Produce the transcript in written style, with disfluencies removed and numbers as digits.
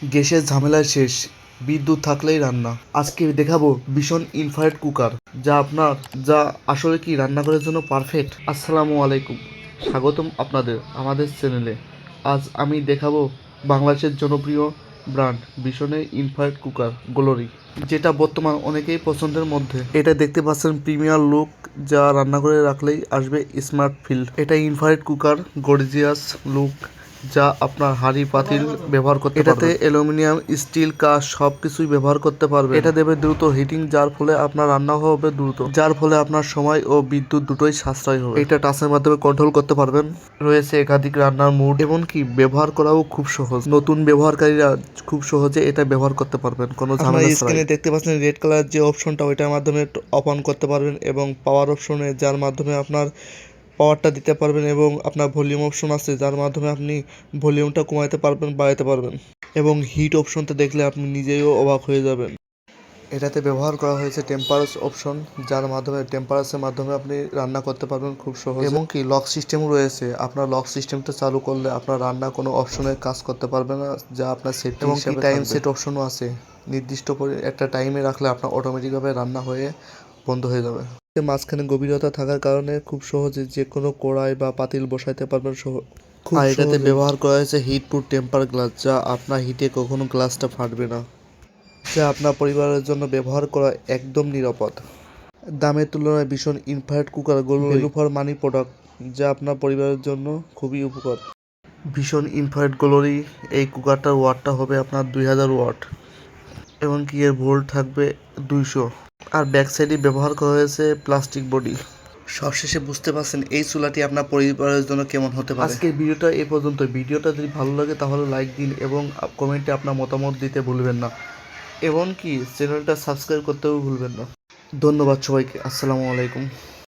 গ্যাসের ঝামেলা শেষ, বিদ্যুৎ থাকলেই রান্না। আজকে দেখাবো ভীষণ ইনফ্রারেড কুকার, যা আসলে কি রান্নাঘরের জন্য পারফেক্ট। আসসালামু আলাইকুম, স্বাগতম আপনাদের আমাদের চ্যানেলে। আজ আমি দেখাবো বাংলাদেশের জনপ্রিয় ব্র্যান্ড ভীষণের ইনফ্রারেড কুকার গ্লোরি, যেটা বর্তমান অনেকেই পছন্দের মধ্যে। এটা দেখতে পাচ্ছেন প্রিমিয়ার লুক, যা রান্নাঘরে রাখলেই আসবে স্মার্ট ফিল। এটা ইনফ্রারেড কুকার গর্জিয়াস লুক, যা আপনার হাঁড়ি পাতিল ব্যবহার করতে পারবেন। এটাতে অ্যালুমিনিয়াম, স্টিল, কাঁচ সব কিছুই ব্যবহার করতে পারবেন। এটা দেবে দ্রুত হিটিং, যার ফলে আপনার রান্না হবে দ্রুত, যার ফলে আপনার সময় ও বিদ্যুৎ দুটোই সাশ্রয় হবে। এটা টাচের মাধ্যমে কন্ট্রোল করতে পারবেন। রয়েছে একাধিক রান্নার মুড, এমনকি ব্যবহার করাও খুব সহজ। নতুন ব্যবহারকারীরা খুব সহজে এটা ব্যবহার করতে পারবেন কোনো ঝামেলা ছাড়াই। স্ক্রিনে দেখতে পাচ্ছেন রেড কালার যে অপশনটা, ওইটার মাধ্যমে অফ অন করতে পারবেন, এবং পাওয়ার অপশনে যার মাধ্যমে আপনার পাওয়ারটা দিতে পারবেন, এবং আপনার ভলিউম অপশন আছে যার মাধ্যমে আপনি ভলিউমটা কমাতে পারবেন, বাড়াতে পারবেন। এবং হিট অপশনটা দেখলে আপনি নিজেও অবাক হয়ে যাবেন। এটাতে ব্যবহার করা হয়েছে টেম্পারেচার অপশন, যার মাধ্যমে টেম্পারেচারের মাধ্যমে আপনি রান্না করতে পারবেন খুব সহজে। এবং কি লক সিস্টেমও রয়েছে, আপনার লক সিস্টেমটা চালু করলে আপনার রান্না কোনো অপশনে কাজ করতে পারবে না, যা আপনার সেফটি হিসেবে থাকবে। এবং টাইম সেট অপশনও আছে, নির্দিষ্ট করে একটা টাইমে রাখলে আপনার অটোমেটিকভাবে রান্না হয়ে বন্ধ হয়ে যাবে। মাঝখানে গভীরতা থাকার কারণে খুব সহজে যে কোনো কড়াই বা পাতিল বসাইতে পারবেন আর এটাতে ব্যবহার করা হয়েছে হিট প্রুফ টেম্পার গ্লাস, যা আপনার হিটে কখনো গ্লাসটা ফাটবে না, যা আপনার পরিবারের জন্য ব্যবহার করা একদম নিরাপদ। দামের তুলনায় ভীষণ infrared cooker value for money product, যা আপনার পরিবারের জন্য খুবই উপকার। ভীষণ ইনফ্রারেড গ্লোরি এই কুকারটার ওয়াটটা হবে আপনার 2000 ওয়াট, এবং কি এর ভোল্ট থাকবে 200। আর ব্যাক সাইডে ব্যবহার করা হয়েছে প্লাস্টিক বডি। সবশেষে বুঝতে পারছেন এই চুলাটি আপনার পরিবারের জন্য কেমন হতে পারে। আজকের ভিডিওটা এ পর্যন্ত। ভিডিওটা যদি ভালো লাগে তাহলে লাইক দিন, এবং কমেন্টে আপনার মতামত দিতে ভুলবেন না, এমনকি চ্যানেলটা সাবস্ক্রাইব করতেও ভুলবেন না। ধন্যবাদ সবাইকে। আসসালামু আলাইকুম।